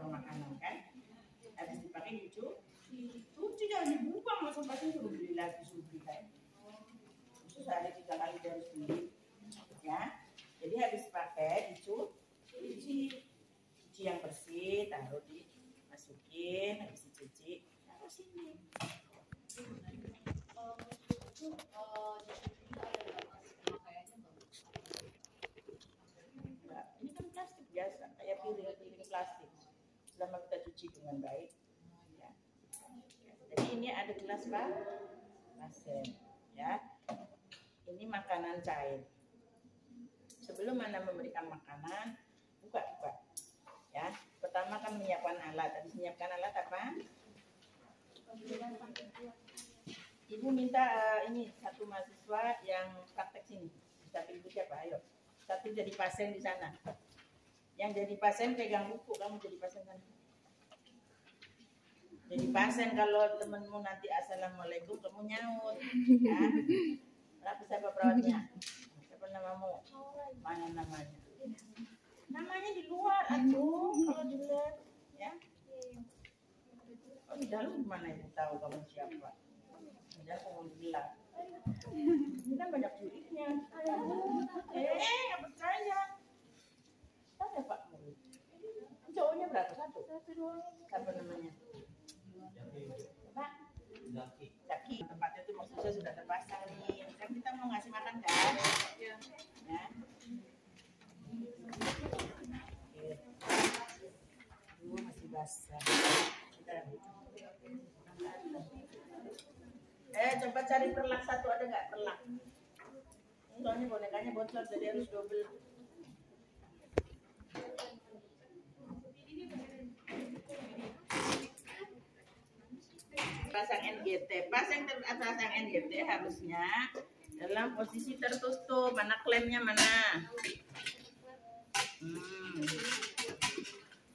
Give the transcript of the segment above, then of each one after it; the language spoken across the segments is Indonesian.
taruh makanan kan. Habis dipakai dicuci jangan dibuang, langsung pasti suruh beli lagi, suruh beli lagi. Khusus hari 3 kali dia harus beli ya. Jadi habis pakai dicuci yang bersih, taruh dimasukin, habis dicuci taruh sini. Ini kan plastik biasa, kayak piring plastik. Selama kita cuci dengan baik. Ya. Jadi ini ada gelas pasir, ya. Ini makanan cair. Sebelum Anda memberikan makanan, buka. Ya. Pertama kan menyiapkan alat. Habis menyiapkan alat apa? Ibu minta ini satu mahasiswa yang praktek sini. Bisa pilih siapa? Ayo. Satu jadi pasien di sana. Yang jadi pasien pegang buku, kamu jadi pasien sana. Jadi pasien kalau temenmu nanti assalamualaikum kamu nyaut. Ya. Siapa perawatnya? Siapa namamu? Mana namanya? Namanya di luar, aduh. Kalau di luar, ya. Oh di dalam gimana ibu tahu kamu siapa? Jangan kamu gelap. Ini kan banyak juriknya. Nggak percaya. Tanya Pak Murid. Cowoknya berapa? Satu doang. Siapa namanya? Pak. Zaki. Tempatnya itu maksudnya sudah terpasang nih. Kan kita mau ngasih makan kan? Ya. Oke. Masih basah. Coba cari perlak satu, ada nggak perlak? Soalnya bonekanya bocor jadi harus double. Pasang NGT, pasang NGT harusnya dalam posisi tertutup. Mana klemnya mana?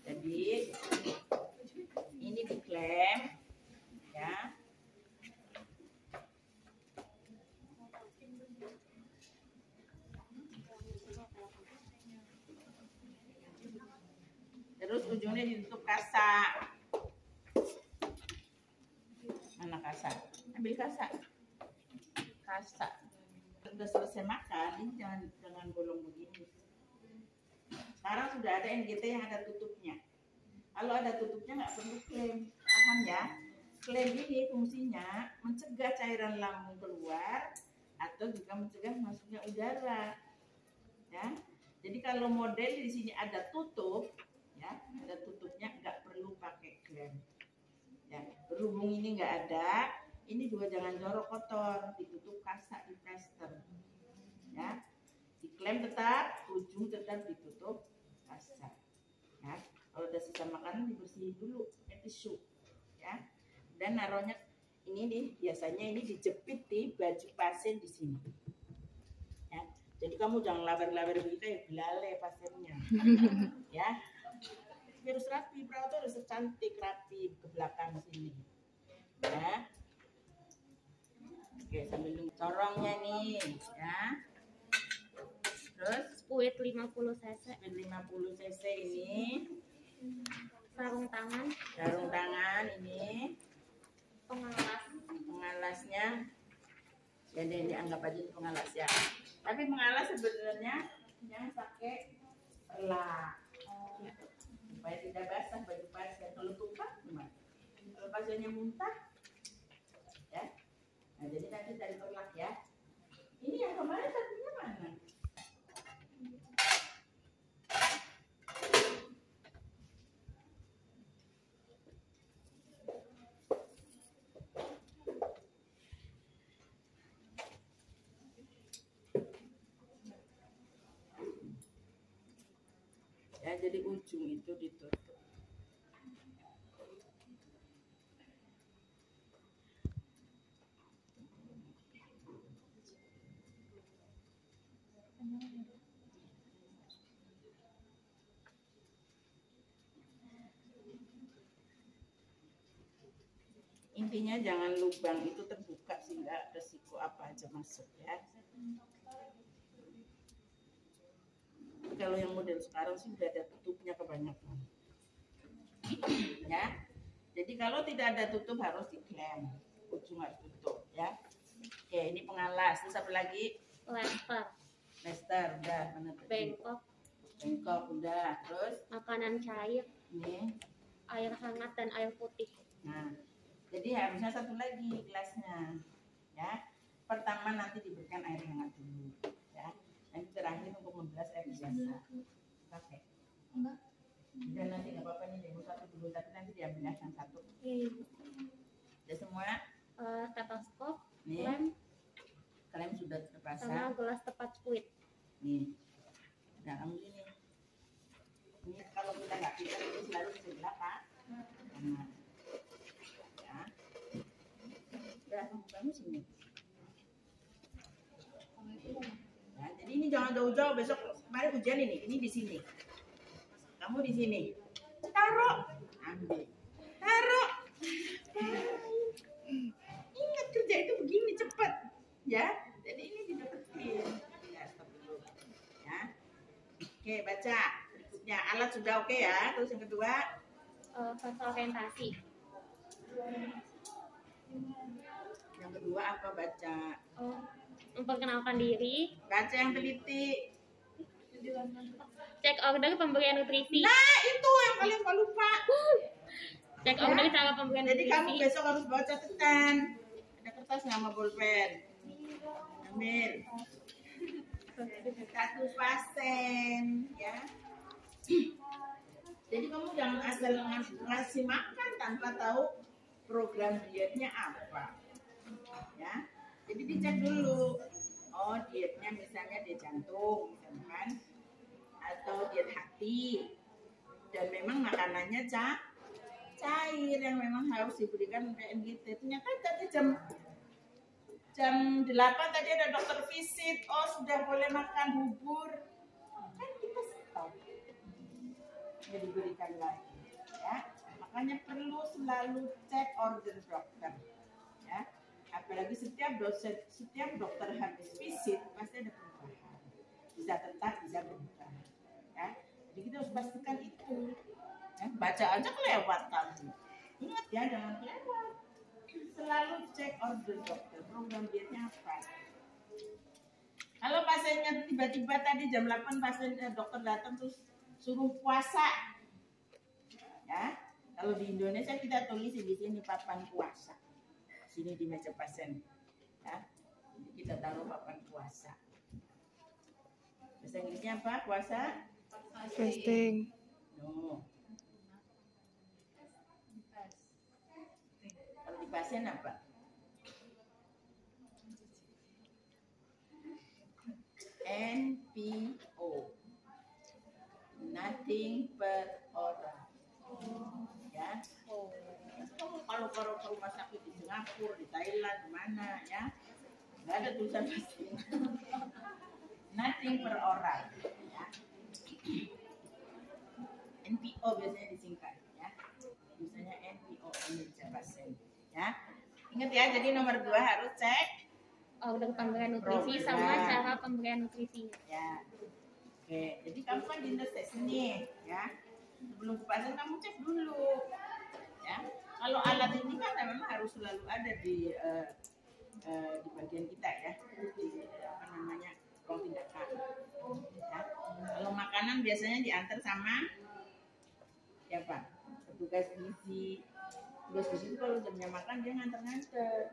Jadi ini diklem, ya. Terus ujungnya ditutup kasa. Mana kasa? Ambil kasa. Sudah selesai makan, ini jangan bolong begini. Sekarang sudah ada NGT yang ada tutupnya. Kalau ada tutupnya nggak perlu klem, paham ya? Klem ini fungsinya mencegah cairan lambung keluar atau juga mencegah masuknya udara. Ya, jadi kalau model di sini ada tutup, ya, ada tutupnya, nggak perlu pakai klem. Ya, berhubung ini nggak ada, ini juga jangan jorok kotor, ditutup kasa di plester. Ya, diklem tetap, ujung tetap ditutup kasa. Ya, kalau udah sisa makanan dibersihin dulu pakai tisu. Ya, dan naruhnya ini biasanya ini dijepit di baju pasien di sini. Ya, jadi kamu jangan labar-labar begitu ya, belalai pasiennya. Ya, harus rapi, perawat harus cantik rapi ke belakang sini. Ya. Oke, sambil nunggu corongnya nih, ya. Terus Squid 50 cc. 50 cc ini. Sarung tangan ini. Pengalasnya. Jadi dianggap aja itu pengalas ya. Tapi pengalas sebenarnya yang pakai perlak. Supaya tidak basah baju pasien. Kalau tumpah gimana? Kalau pasiennya muntah, ya. Nah, jadi nanti cari perlak ya. Ini yang kemarin satunya mana? Ya, jadi ujung itu ditutup. Intinya jangan lubang itu terbuka sehingga resiko apa aja masuk ya. Kalau yang model sekarang sih udah ada tutupnya kebanyakan. Jadi kalau tidak ada tutup harus diklem, ujung harus tutup ya. Oke, ini pengalas. Terus apa lagi? Plester udah, mana tadi? Bengkok udah. Terus makanan cair, ini air hangat dan air putih. Nah, jadi harusnya satu lagi gelasnya, ya. Pertama nanti diberikan air hangat dulu, ya. Nanti terakhir untuk membelas air biasa. Pakai. Enggak. Dan nanti nggak apa-apa nih, ibu satu dulu, tapi nanti diambil yang satu. Udah semua? Stetoskop, Nih, lem, kalian sudah terpasang. sama gelas tepat squid. Nih, udah kamu gini. Ini kalau kita nggak pintar ini selalu di sebelah Pak. Nah, ya. Udah kamu sini. Nah, jadi ini jangan jauh-jauh, besok kemarin hujan ini di sini. Kamu di sini. Taruh, ambil. Taruh. Ingat kerja itu begini cepat, ya. Jadi ini didapetin. Ya, stop dulu. Ya. Oke, baca. Berikutnya alat sudah oke ya. Terus yang kedua, Fase orientasi. yang kedua apa baca? Memperkenalkan diri, Baca yang teliti. cek order pemberian nutrisi. Nah, itu yang kalian suka lupa. Cek order cara pemberian Jadi kamu nutrisi. besok harus bawa catatan. Ada kertas nggak sama bolpen? Ambil. Status pasien, ya. Jadi kamu jangan asal ngasih makan tanpa tahu program dietnya apa, ya. Jadi dicek dulu. Oh, dietnya misalnya diet jantung, misalkan, atau diet hati, dan memang makanannya cair yang memang harus diberikan PNGT. Ternyata tadi jam 8 tadi ada dokter visit. Oh, sudah boleh makan bubur. Kan kita stop. Nggak diberikan lagi. Ya. Makanya perlu selalu cek order dokter. Ya. Apalagi setiap dokter habis visit pasti ada perubahan. Bisa tetap, bisa berubah. Ya. Jadi kita harus pastikan itu. Ya. Baca aja kelewatan. Ingat ya, jangan kelewat. Selalu cek order dokter, program dietnya apa. Kalau pasiennya tiba-tiba tadi jam 8 dokter datang terus suruh puasa, ya. Kalau di Indonesia kita tulis di sini papan puasa, sini di meja pasien, ya. Jadi kita taruh papan puasa. Bahasa Inggrisnya apa? Puasa? Fasting. No. Pasien apa? NPO, nothing per orang. Ya. Kalau ke rumah sakit di Singapura, di Thailand, di mana ya, nggak ada tulisan pasti. Nothing per orang. Ya. NPO biasanya disingkat. Ya. Misalnya NPO, Indonesia pasien. Ya, ingat ya. Jadi nomor 2 harus cek Order pemberian nutrisi program. sama cara pemberian nutrisinya. Ya. Oke, jadi kamu kan di sesi nih, ya. Sebelum ke pasien kamu cek dulu, ya. Kalau alat ini kan memang harus selalu ada di bagian kita ya, di apa namanya ruang tindakan. Ya. Kalau makanan biasanya diantar sama siapa? Petugas gizi. Tugas gizi itu kalau jamnya makan dia nganter-nganter.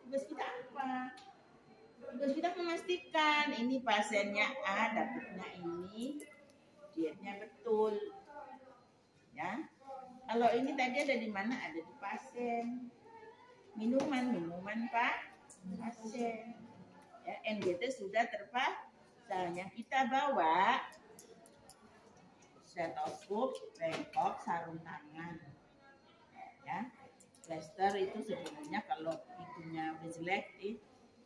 Tugas kita apa? Tugas kita memastikan ini pasiennya A, dapatnya ini, dietnya betul. Ya. Kalau ini tadi ada di mana? Ada di pasien. Minuman Pak, pasien. Ya, NGT sudah terpasang. Yang kita bawa stetoskop, bengkok, sarung tangan. Ya. Plester itu sebenarnya kalau itunya udah jelek,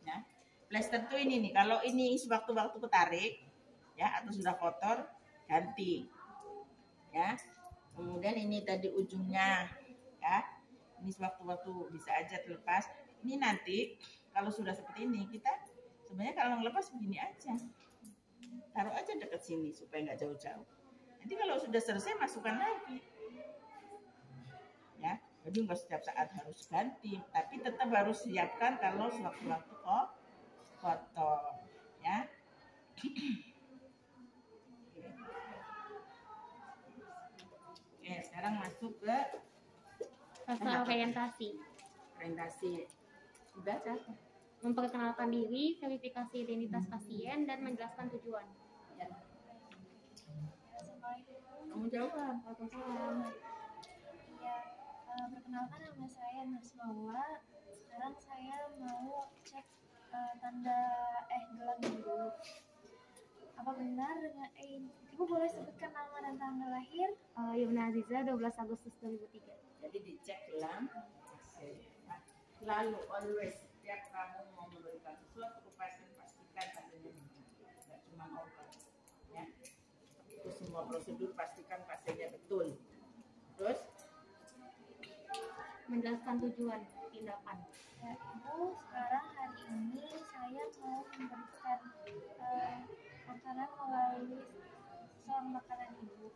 ya. Plester tuh ini nih, kalau ini sewaktu-waktu ketarik, ya, atau sudah kotor, ganti, ya. Kemudian ini tadi ujungnya, ya, ini sewaktu-waktu bisa aja terlepas. Ini nanti kalau sudah seperti ini, kita sebenarnya kalau ngelepas begini aja, taruh aja dekat sini supaya nggak jauh-jauh. Nanti kalau sudah selesai masukkan lagi, ya. Jadi nggak setiap saat harus ganti, tapi tetap harus siapkan kalau sewaktu-waktu kotor, ya. Oke, sekarang masuk ke Fase orientasi. orientasi. Sudah, Cak? Memperkenalkan diri, verifikasi identitas pasien, dan menjelaskan tujuan. Ya. Kamu jawab. Waalaikumsalam. Ya, perkenalkan nama saya Nusmawa. Sekarang saya mau cek tanda gelang dulu. Apa benar dengan Ibu boleh sebutkan nama dan tanggal lahir? Yumna Aziza, 12 Agustus 2003. Jadi dicek gelang. Lalu always setiap kamu mau memberikan sesuatu ke pasien, pastikan pasiennya benar. Tidak cuma obat, ya. Itu semua prosedur pastikan pasiennya betul. Terus Menjelaskan tujuan tindakan. Ya, Ibu, sekarang hari ini saya mau memberikan makanan melalui selang makanan Ibu.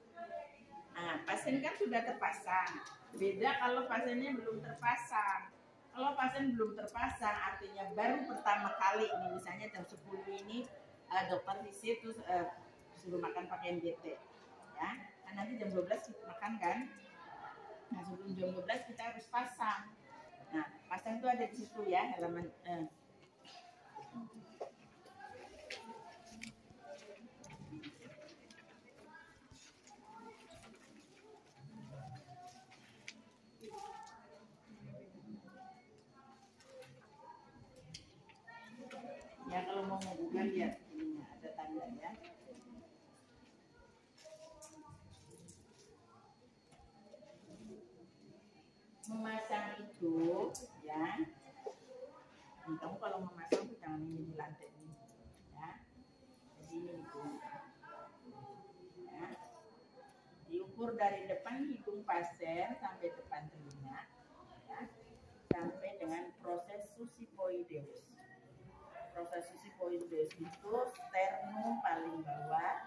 nah, pasien kan sudah terpasang. Beda kalau pasiennya belum terpasang. Kalau pasien belum terpasang, artinya baru pertama kali nih, misalnya jam 10 ini dokter visit terus suruh makan pakai NGT, ya. Nah, nanti jam 12 kita makan kan. Nah, sebelum jam 12 kita harus pasang. Nah, pasang itu ada di situ ya, halaman ya, kalau mau menggugat lihat ininya ada tanda ya. Memasang itu ya, nih, kamu kalau memasang tuh jangan ini di lantai ini ya, jadi ini ya, diukur dari depan hidung pasien sampai depan telinga ya, sampai dengan proses susipoideus. Proses susipoideus itu sternum paling bawah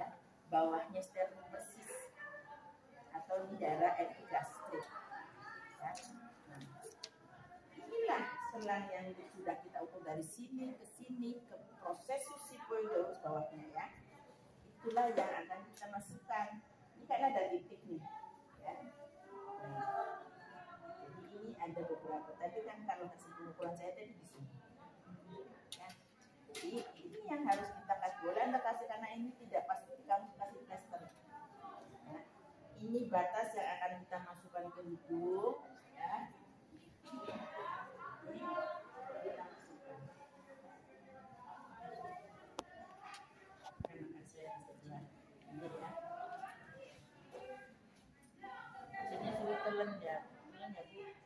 ya, bawahnya sternum persis atau di daerah epigastrik ya. Nah, inilah selang yang sudah kita ukur dari sini ke sini ke proses susipoideus bawahnya ya. Itulah yang akan kita masukkan. Ini kan ada titik nih ya. Nah, jadi ini ada beberapa. Tadi kan kalau hasil pengukuran saya tadi di sini ya. Jadi ini yang harus kita kasih. Boleh Anda kasih karena ini tidak pasti kamu kasih plester ya. Ini batas yang akan kita masukkan ke hidung ya. Ini kita masukkan. Terima kasih yang sebelah ini ya. Maksudnya sulit telan ya.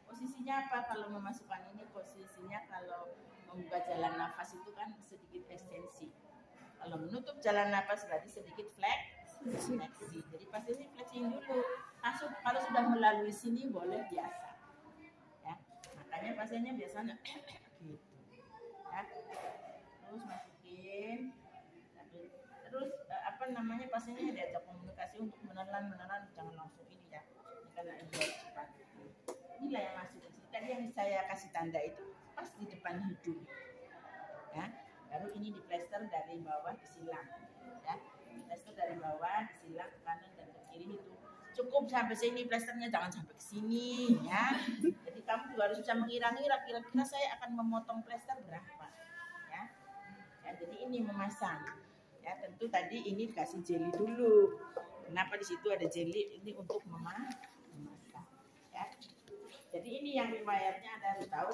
Posisinya apa kalau memasukkan ini? Posisinya kalau membuka jalan nafas itu kan sedikit ekstensi. Kalau menutup jalan nafas berarti sedikit fleksi. Jadi pasiennya flexing dulu. Langsung kalau sudah melalui sini boleh biasa. Ya. Makanya pasiennya biasanya gitu. Ya. Terus masukin. Terus pasiennya diajak komunikasi untuk menelan jangan langsung ini ya. Ini karena cepat. Inilah yang masuk ke sini. Tadi yang saya kasih tanda itu pas di depan hidung. Ya. Baru ini diplester dari bawah disilang. Ya. Plester dari bawah disilang ke kanan dan ke kiri itu. Cukup sampai sini plesternya, jangan sampai ke sini ya. Jadi kamu juga harus bisa mengira-ngira kira-kira saya akan memotong plester berapa. Ya. Ya, jadi ini memasang. Ya, tentu tadi ini dikasih jeli dulu. Kenapa di situ ada jeli? Ini untuk memasang. Ya. Jadi ini yang riwayatnya Anda harus tahu.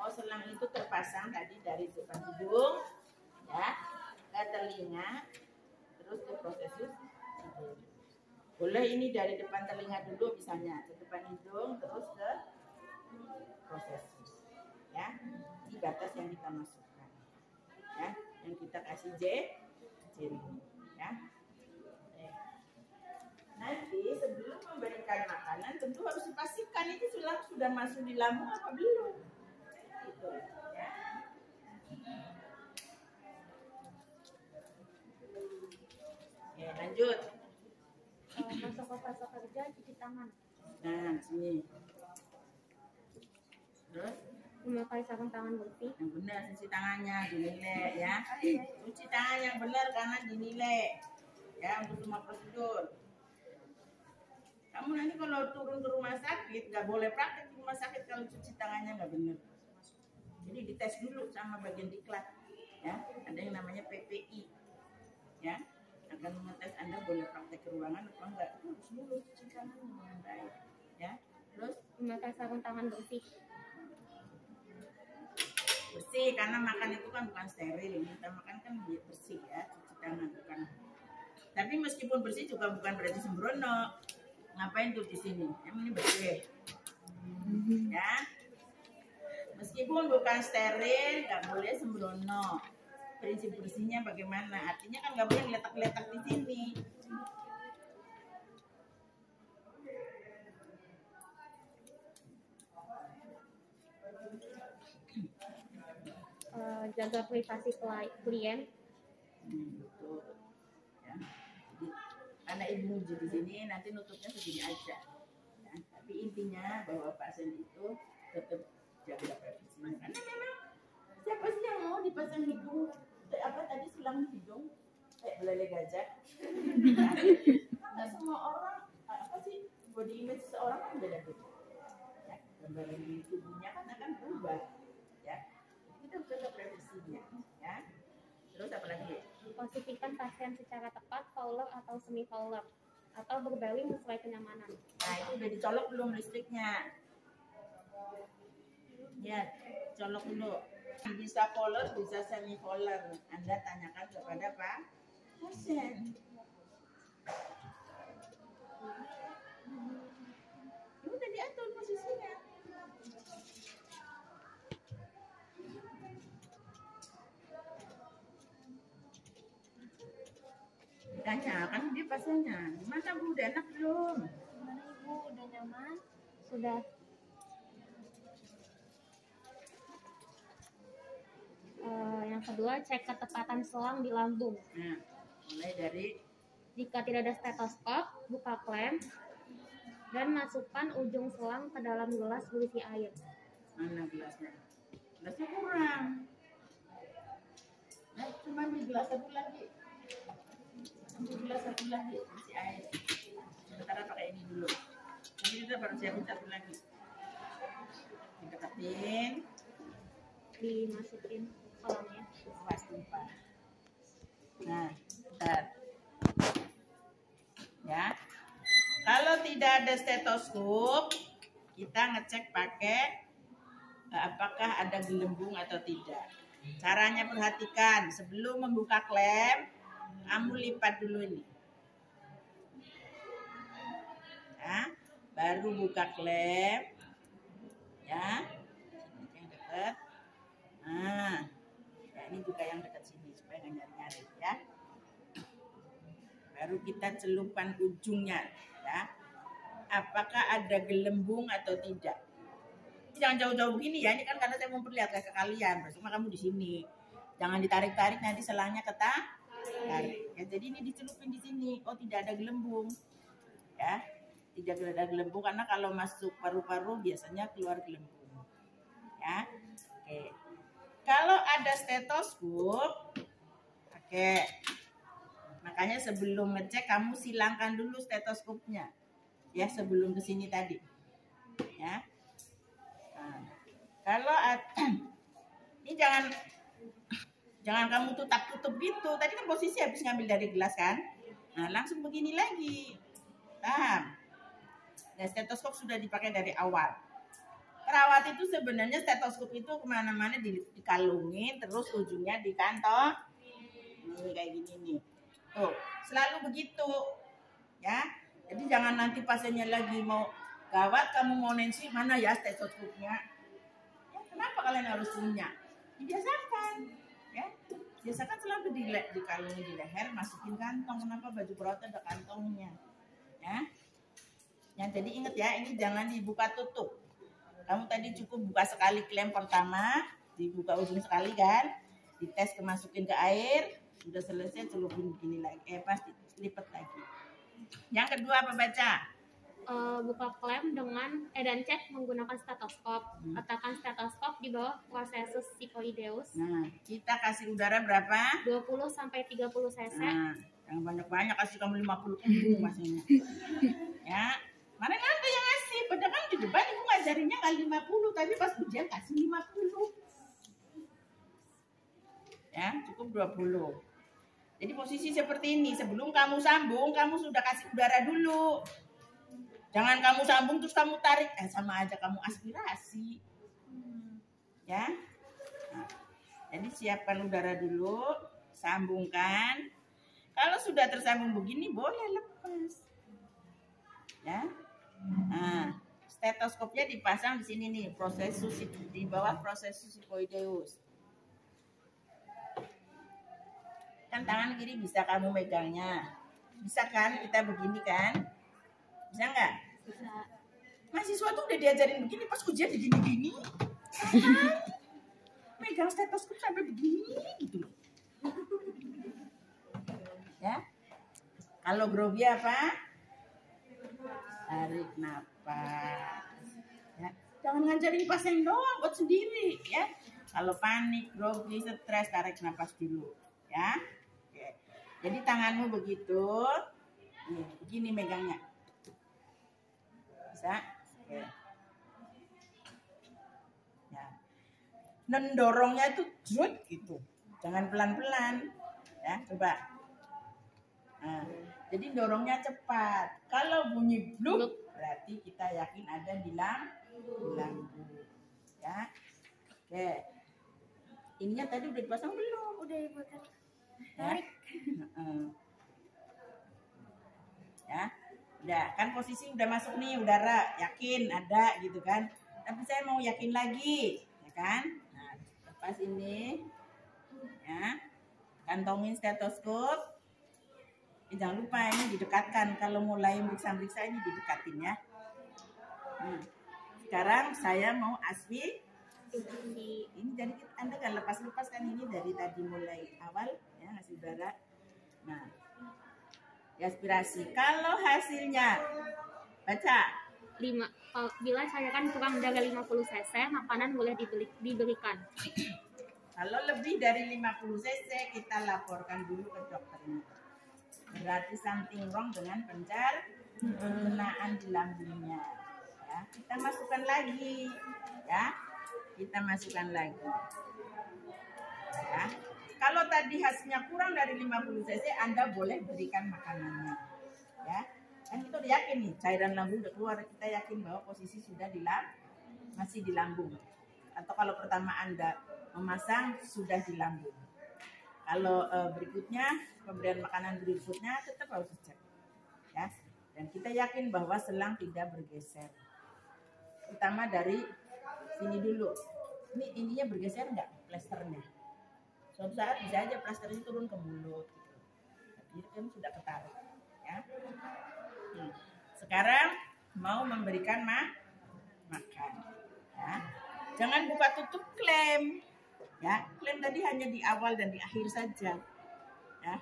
Oh, selang itu terpasang tadi dari depan hidung, ya, ke telinga, terus ke prosesus. Boleh ini dari depan telinga dulu misalnya, ke depan hidung, terus ke prosesus. Ya, ini batas yang kita masukkan. Ya, yang kita kasih jeli. Ya. Nanti sebelum memberikan makanan tentu harus dipastikan itu selang sudah masuk di lambung apa belum. Gitu, ya. Oke, lanjut. Masuk ke fase kerja, cuci tangan. Nah, sini. Terus Memakai sarung tangan bersih. yang benar cuci tangannya dinilai ya. Cuci tangan yang benar karena dinilai ya untuk semua prosedur. Kamu nanti kalau turun ke rumah sakit nggak boleh praktek di rumah sakit kalau cuci tangannya nggak benar. Jadi dites dulu sama bagian diklat ya. Ada yang namanya PPI ya. Akan mengetes Anda boleh praktek ke ruangan atau enggak. Terus dulu cuci tangannya dengan baik ya. Terus Memakai sarung tangan bersih. bersih karena makan itu kan bukan steril, kita makan kan bersih ya, cuci tangan bukan. Tapi meskipun bersih juga bukan berarti sembrono. Ngapain tuh di sini? Yang ini bersih, ya. Meskipun bukan steril, nggak boleh sembrono. Prinsip bersihnya bagaimana? Artinya kan nggak boleh letak-letak di sini. Jaga privasi klien. Betul. Ya. Jadi, karena ibu uji di sini nanti nutupnya segini aja. Ya. Tapi intinya bahwa pasien itu tetap jaga privasinya. Karena memang siapa sih yang mau dipasang hidung apa tadi silang hidung kayak belele gajah? Nah, semua orang apa sih body image seorang kan beda-beda. Ya, gambaran di tubuhnya kan akan berubah. Ya, kita harus jaga privasinya. Ya. Terus apa lagi? Posisikan pasien secara tepat, fowler atau semi fowler, atau berbaring sesuai kenyamanan. Nah, itu udah dicolok belum listriknya? Ya, colok dulu. Bisa fowler, bisa semi fowler. Anda tanyakan kepada Pak pasien. Ini udah diatur posisinya. Tanyakan dia pasiennya. Gimana Bu, udah enak belum? Gimana Ibu, udah nyaman? Sudah. Yang kedua, cek ketepatan selang di lambung. Nah, mulai dari Jika tidak ada stetoskop, buka klem dan masukkan ujung selang ke dalam gelas berisi air. mana gelasnya? Gelasnya kurang. Nah, cuma ambil gelas satu lagi. Ambil gelas satu lagi, isi air. Sementara pakai ini dulu. Nanti kita baru siapin satu lagi. Diketin. Dimasukin selangnya. Awas tumpah. Nah, bentar. Ya. Kalau tidak ada stetoskop, kita ngecek pakai apakah ada gelembung atau tidak. Caranya perhatikan, sebelum membuka klem, kamu lipat dulu ini. Ya, baru buka klem. Ya. Yang dekat. Nah, ya ini juga yang dekat sini supaya nggak nyari-nyari ya. Baru kita celupkan ujungnya ya. Apakah ada gelembung atau tidak? Jangan jauh-jauh begini ya. Ini kan karena saya mau perlihatkan ke kalian. Cuma kamu di sini. Jangan ditarik-tarik nanti selangnya tarik. Ya, jadi ini dicelupin di sini. Oh, tidak ada gelembung. Ya. Tidak ada gelembung karena kalau masuk paru-paru biasanya keluar gelembung. Ya. Oke. Kalau ada stetoskop, oke. Makanya sebelum ngecek kamu silangkan dulu stetoskopnya. Ya, sebelum ke sini tadi. Ya. Nah, kalau ini jangan kamu tutup gitu. Tadi kan posisi habis ngambil dari gelas kan? Nah, langsung begini lagi. Nah, stetoskop sudah dipakai dari awal. Perawat itu sebenarnya stetoskop itu kemana-mana dikalungin, terus ujungnya di kantong. Ini kayak gini nih. Tuh, selalu begitu. Ya. Jadi jangan nanti pasiennya lagi mau gawat, kamu mau nensi, mana ya stetoskopnya? Ya, kenapa kalian harus punya? Dibiasakan. Ya. Biasakan selalu dikalungin di leher, masukin kantong. Kenapa baju perawat ada kantongnya? Ya. Ya, jadi ingat ya, ini jangan dibuka tutup. Kamu tadi cukup buka sekali klem pertama, dibuka ujung sekali kan, dites kemasukin ke air, sudah selesai celupin begini lagi, pasti lipat lagi. Yang kedua apa baca? buka klem dan cek menggunakan stetoskop. Letakkan stetoskop di bawah prosesus siphoideus. Nah, kita kasih udara berapa? 20 sampai 30 cc. Nah, yang banyak-banyak kasih kamu 50 embung maksudnya. Ya, mana ada yang ngasih? Padahal kan di depan ibu ngajarinnya nggak 50, tapi pas ujian kasih 50. Ya, cukup 20. Jadi posisi seperti ini, sebelum kamu sambung, kamu sudah kasih udara dulu. Jangan kamu sambung terus kamu tarik, sama aja kamu aspirasi. Ya. Nah, jadi siapkan udara dulu, sambungkan. Kalau sudah tersambung begini boleh lepas. Ya. Nah, stetoskopnya dipasang di sini nih, di bawah prosesus siphoideus. Kan tangan kiri bisa kamu megangnya. Bisa kan kita begini kan? Bisa nggak? Bisa. Mahasiswa tuh udah diajarin begini pas ujian begini-gini. Megang stetoskop sampai begini gitu. Ya. Kalau grogi apa? Tarik napas. Ya. Jangan ngajarin pasien doang, buat sendiri ya. Kalau panik, grogi, stres, tarik napas dulu. Ya. Jadi tanganmu begitu, nih, begini megangnya, bisa? Oke. Ya. Mendorongnya itu jut gitu, jangan pelan-pelan, ya coba. Nah, jadi dorongnya cepat. Kalau bunyi bluk, berarti kita yakin ada di lambung, ya. Oke. Ininya tadi udah dipasang belum? Udah ibu tarik. Ya. Ya, udah kan posisi udah masuk nih udara, yakin ada gitu kan. Tapi saya mau yakin lagi, ya kan? Nah, lepas ini, ya, kantongin stetoskop. Jangan lupa ini didekatkan. Kalau mulai meriksa-meriksa ini didekatin ya. Sekarang saya mau ini jadi Anda kan lepas-lepas kan ini dari tadi mulai awal ya ngasih udara. Nah, aspirasi. Kalau hasilnya baca 5. Bila cairan kurang dari 50 cc, makanan boleh diberikan. Kalau lebih dari 50 cc kita laporkan dulu ke dokternya. Berarti something wrong dengan pencernaan di lambungnya. Ya, kita masukkan lagi. Ya. Kita masukkan lagi. Ya. Kalau tadi hasilnya kurang dari 50 cc, Anda boleh berikan makanannya. Ya. Kan kita udah yakin nih, cairan lambung udah keluar, kita yakin bahwa posisi sudah masih di lambung. Atau kalau pertama Anda memasang sudah di lambung. Kalau berikutnya, pemberian makanan berikutnya tetap harus dicek. Ya. Dan kita yakin bahwa selang tidak bergeser. Utama dari sini dulu. Ini ininya bergeser enggak plasternya? Suatu saat bisa aja plasternya turun ke mulut gitu. Tapi kan sudah ketarik ya. Sekarang mau memberikan makan ya. Jangan buka tutup klem. Ya, klem tadi hanya di awal dan di akhir saja. Ya.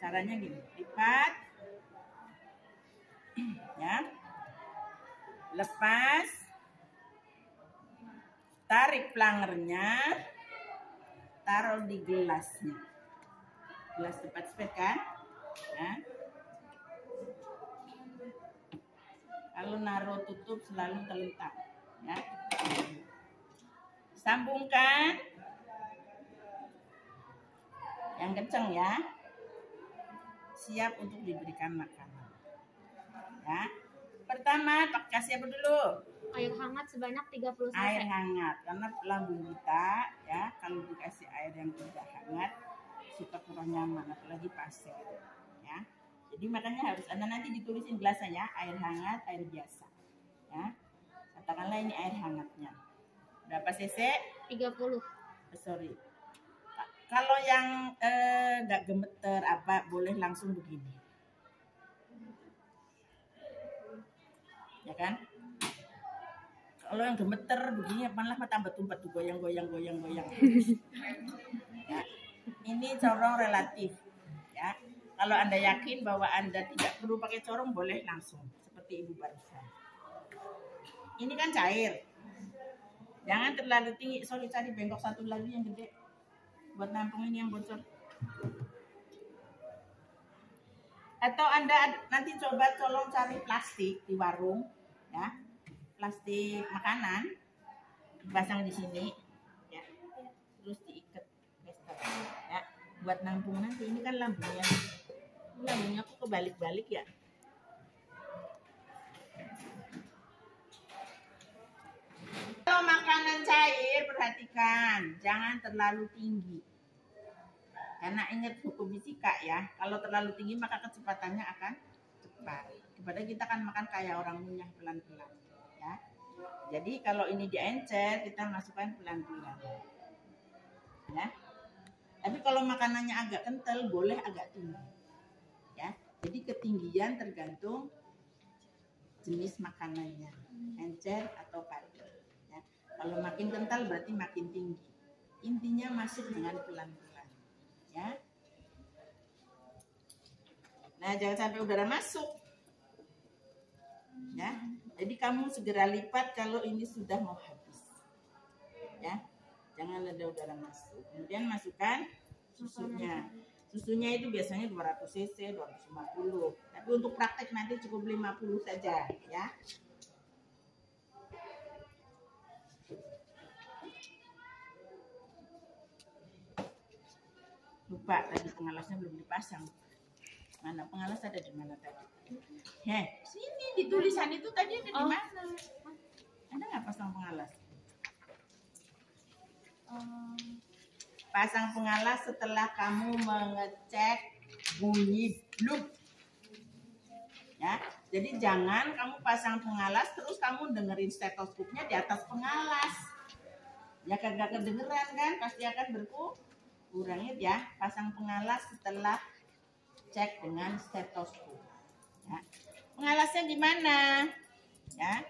Caranya gini, lipat. Ya. Lepas, tarik plangernya, taruh di gelasnya. Gelas cepat-cepat kan? Ya. Kalau naruh tutup selalu terletak. Ya. Sambungkan. Yang kencang ya. Siap untuk diberikan makanan. Ya. Pertama, kasih apa dulu? Air hangat sebanyak 30 cc. Air hangat, karena lambung kita ya kalau dikasih air yang tidak hangat suka kurang nyaman, apalagi pasien ya. Jadi makanya harus Anda nanti ditulisin gelasnya ya, air hangat, air biasa ya. Katakanlah ini air hangatnya. Berapa cc? 30. Sorry. Kalau yang nggak gemeter apa boleh langsung begini. Ya kan? Kalau yang gemeter begini malah tambah tumpah tuh goyang. Ya. Ini corong relatif ya. Kalau Anda yakin bahwa Anda tidak perlu pakai corong boleh langsung seperti seperti ibu barusan. Ini kan cair. Jangan terlalu tinggi. Sorry, cari bengkok satu lagi yang gede. Buat nampung ini yang bocor. Atau Anda nanti coba tolong cari plastik di warung, ya, plastik makanan, dipasang di sini, ya, terus diikat, ya, buat nampung nanti. Ini kan lambungnya kok kebalik-balik ya. Kalau makanan cair perhatikan, jangan terlalu tinggi. Karena ingat hukum fisika ya, kalau terlalu tinggi maka kecepatannya akan cepat. Kepada kita kan makan kayak orang ngunyah pelan-pelan, ya. Jadi kalau ini diencer, kita masukkan pelan-pelan, ya. Tapi kalau makanannya agak kental, boleh agak tinggi, ya. Jadi ketinggian tergantung jenis makanannya, encer atau padat. Ya. Kalau makin kental berarti makin tinggi. Intinya masuk dengan pelan-pelan. Ya. Nah, jangan sampai udara masuk. Ya. Jadi kamu segera lipat kalau ini sudah mau habis. Ya. Jangan ada udara masuk. Kemudian masukkan susunya. Susunya itu biasanya 200 cc, 250. Tapi untuk praktek nanti cukup 50 saja, ya. Lupa tadi pengalasnya belum dipasang. Mana pengalas ada di mana tadi? Sini di tulisan itu tadi ada di mana? Anda nggak pasang pengalas? Pasang pengalas setelah kamu mengecek bunyi bluk. Ya, jadi jangan kamu pasang pengalas terus kamu dengerin stetoskopnya di atas pengalas. Ya kagak kedengeran kan? Pasti akan berkurang. Kurangnya ya, pasang pengalas setelah cek dengan stetoskop. Ya. Pengalasnya di mana? Ya,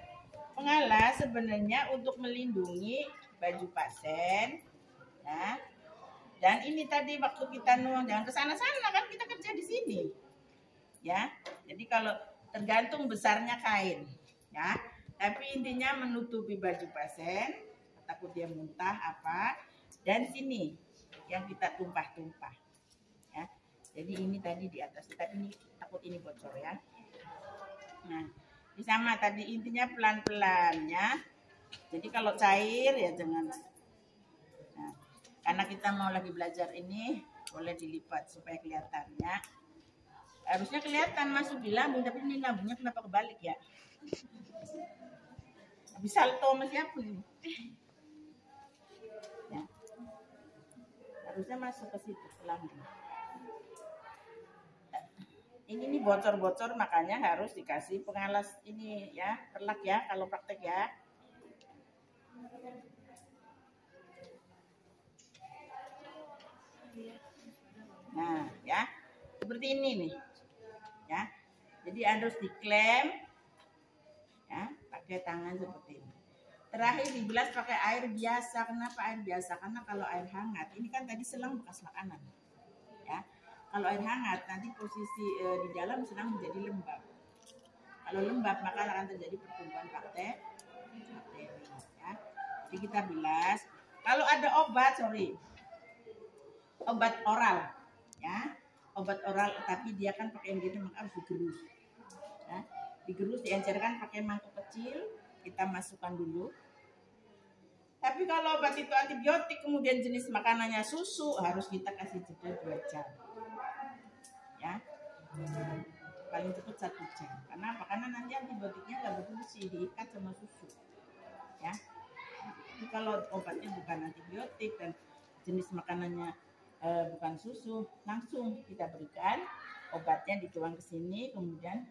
pengalas sebenarnya untuk melindungi baju pasien. Ya. Dan ini tadi waktu kita nuang jangan kesana-sana kan kita kerja di sini. Ya, jadi kalau tergantung besarnya kain. Ya, tapi intinya menutupi baju pasien, takut dia muntah apa. Dan sini yang kita tumpah-tumpah, ya. Jadi ini tadi di atas, tapi ini takut ini bocor ya. Nah, ini sama tadi intinya pelan-pelan ya. Jadi kalau cair ya jangan. Nah, karena kita mau lagi belajar ini, boleh dilipat supaya kelihatan ya. Harusnya kelihatan masuk di lambung, tapi ini lambungnya kenapa kebalik ya? Habis salto sama siapa nih? Ya. Harusnya masuk ke situ ke lambung. Ini nih bocor-bocor makanya harus dikasih pengalas ini ya, perlak ya kalau praktek ya. Nah, ya. Seperti ini nih. Ya. Jadi harus diklem ya, pakai tangan seperti ini. Terakhir dibilas pakai air biasa. Kenapa air biasa? Karena kalau air hangat, ini kan tadi selang bekas makanan. Ya. Kalau air hangat nanti posisi di dalam selang menjadi lembab. Kalau lembab maka akan terjadi pertumbuhan bakteri. Ya. Jadi kita bilas. Kalau ada obat, obat oral, ya, obat oral, tapi dia kan pakai MGD maka harus digerus. Ya. Digerus, diencerkan pakai mangkok kecil, kita masukkan dulu. Tapi kalau obat itu antibiotik, kemudian jenis makanannya susu, harus kita kasih jeda 2 jam. Ya, paling cepat 1 jam. Karena apa? Karena nanti antibiotiknya nggak berfungsi, diikat sama susu. Ya, jadi kalau obatnya bukan antibiotik dan jenis makanannya bukan susu, langsung kita berikan obatnya, dituang ke sini, kemudian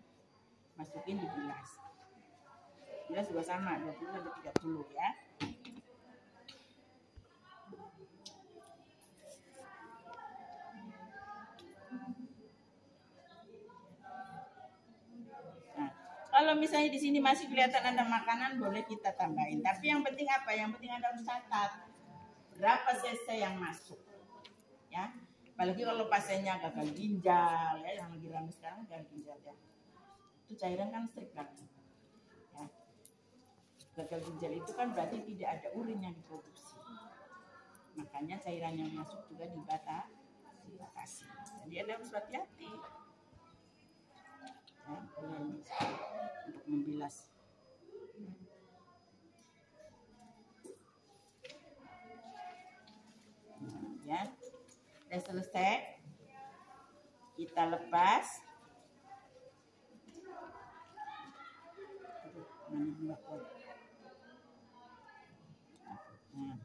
masukin dibilas. Bilas juga sama 20-30 ya. Kalau misalnya di sini masih kelihatan ada makanan, boleh kita tambahin. Tapi yang penting apa? Yang penting Anda harus catat berapa cc yang masuk. Ya, apalagi kalau pasiennya gagal ginjal, ya, yang lagi ramai sekarang gagal ginjal ya. Itu cairan kan strict banget. Ya. Gagal ginjal itu kan berarti tidak ada urin yang diproduksi. Makanya cairan yang masuk juga dibatasi. Jadi Anda harus hati-hati. Ya, untuk membilas. Ya, udah selesai. Kita lepas. Nah,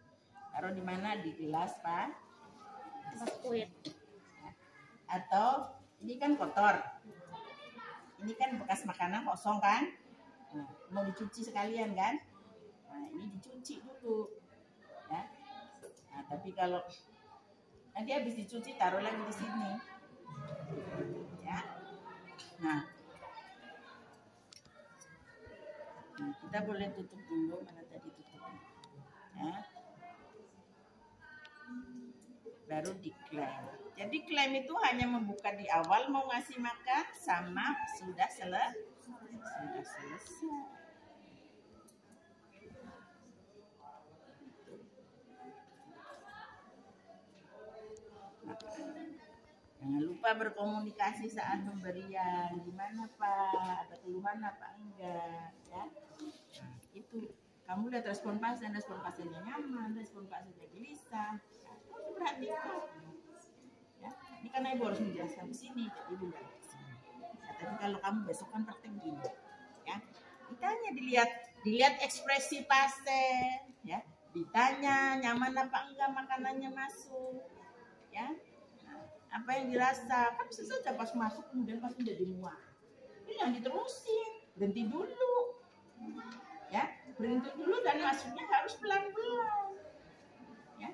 taruh di mana? Di gelas, Pak? Biskuit. Atau ini kan kotor. Ini kan bekas makanan kosong kan? Nah, mau dicuci sekalian kan? Nah, ini dicuci dulu. Ya. Nah, tapi kalau nanti habis dicuci taruh lagi di sini. Ya. Nah, kita boleh tutup dulu, mana tadi tutupnya. Ya. Baru diklaim. Jadi klaim itu hanya membuka di awal mau ngasih makan sama sudah selesai. Jangan lupa berkomunikasi saat pemberian. Gimana Pak? Ada keluhan apa enggak? Ya. Nah, itu kamu lihat respon pasiennya nyaman, respon pasiennya gelisah. Kamu perhatikan. Ya. Ini kan Ibu harus menjelaskan di sini, jadi Ibu nggak di sini. Ya, tapi kalau kamu besok kan praktek gini, ya. Ditanya, dilihat ekspresi pasien, ya. Ditanya nyaman apa enggak makanannya masuk, ya. Apa yang dirasa kan bisa saja pas masuk kemudian pas udah dimuat ini yang diterusin, berhenti dulu ya, berhenti dulu dan masuknya harus pelan-pelan ya.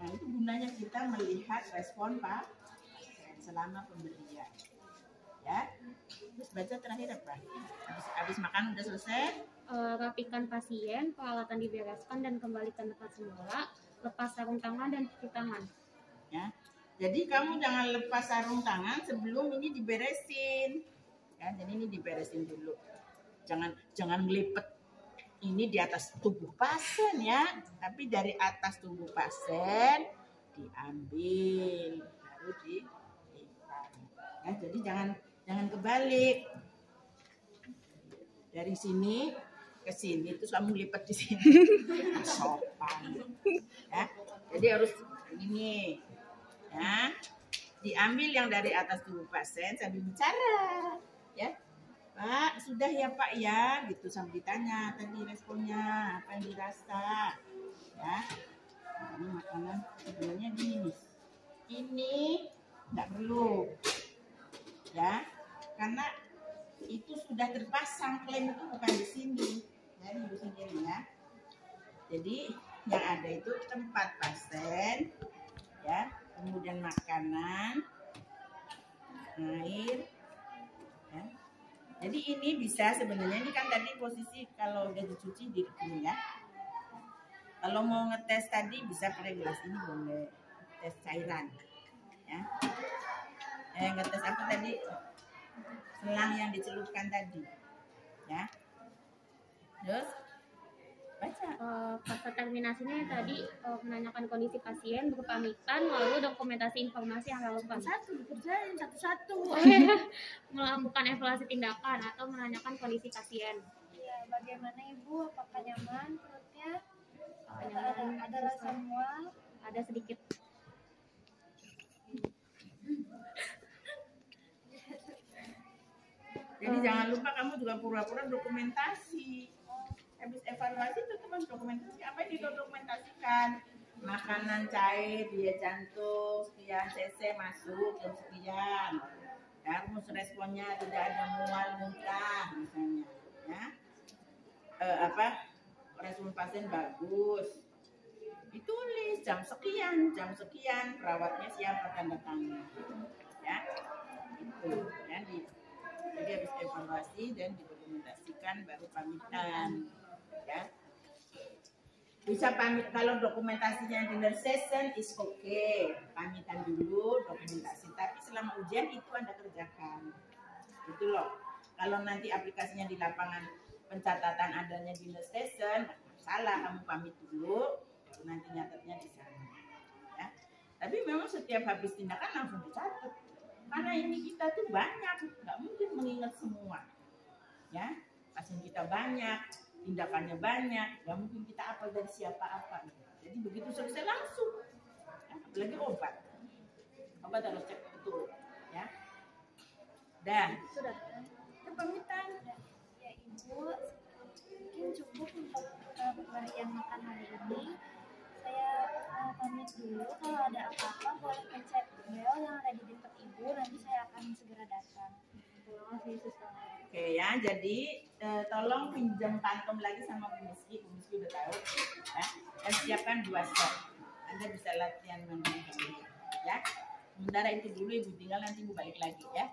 Nah itu gunanya kita melihat respon Pak selama pemberian ya. Terus baca terakhir apa? Habis makan udah selesai, Rapikan pasien, peralatan dibereskan dan kembalikan tempat semula, lepas sarung tangan dan cuci tangan ya. Jadi kamu jangan lepas sarung tangan sebelum ini diberesin. Ya, jadi ini diberesin dulu. Jangan ngelipet ini di atas tubuh pasien ya, tapi dari atas tubuh pasien diambil baru dilipat. Ya, jadi jangan kebalik. Dari sini ke sini terus kamu lipat di sini. Sopan. Ya. Jadi harus ini. Ya, diambil yang dari atas tubuh pasien sambil bicara, ya Pak sudah ya Pak ya, gitu sambil ditanya tadi responnya apa yang dirasa, ya. Nah, ini makanan sebenarnya gini, ini nggak perlu, ya, karena itu sudah terpasang klaim itu bukan di sini, ya di sini ya. Jadi yang ada itu tempat pasien, ya. Kemudian makanan, air, ya. Jadi ini bisa sebenarnya ini kan tadi posisi kalau udah dicuci di sini ya. Kalau mau ngetes tadi bisa pakai gelas ini boleh, tes cairan, ya. Ngetes apa tadi? Selang yang dicelupkan tadi, ya. Terus baca. Fase terminasinya tadi menanyakan kondisi pasien, berpamitan, lalu dokumentasi informasi yang relevan. Satu dikerjain satu-satu. Melakukan evaluasi tindakan atau menanyakan kondisi pasien. Iya, bagaimana Ibu? Apakah nyaman perutnya? Nyaman, Ada rasa mual? ada sedikit. Jadi jangan lupa kamu juga pura-pura dokumentasi. Habis evaluasi itu teman dokumentasi apa yang didokumentasikan? Makanan cair, dia jantung sekian cc masuk jam sekian. Ya, rumus responnya tidak ada mual muntah misalnya, ya. Respon pasien bagus. Ditulis jam sekian, perawatnya siapa tanda tangan, ya. Itu ya jadi habis evaluasi dan didokumentasikan baru pamitan. Ya. Bisa pamit kalau dokumentasinya dinner session is okay. Pamitan dulu dokumentasi, tapi selama ujian itu Anda kerjakan. Itu loh. Kalau nanti aplikasinya di lapangan pencatatan adanya di nurse station, salah, kamu pamit dulu, baru nanti nyatetnya di sana. Ya. Tapi memang setiap habis tindakan langsung dicatat. Karena ini kita tuh banyak, nggak mungkin mengingat semua. Ya, pasien kita banyak, tindakannya banyak, nggak mungkin kita apal dari siapa apa. Jadi begitu selesai langsung. Ya, apalagi obat harus cek betul. Ya. Dan Sudah. pamitan. Ya Ibu, mungkin cukup untuk yang makan hari ini. Saya pamit dulu. Kalau ada apa-apa boleh pencet bel yang ada di dekat Ibu. Nanti saya akan segera datang. Terima kasih suster. Oke ya, jadi tolong pinjam kantung lagi sama Bu Miski. Bu Miski udah tahu. Ya. Dan siapkan 2 set. Anda bisa latihan mandiri. Ya. Sementara itu dulu Ibu tinggal, nanti Ibu balik lagi ya.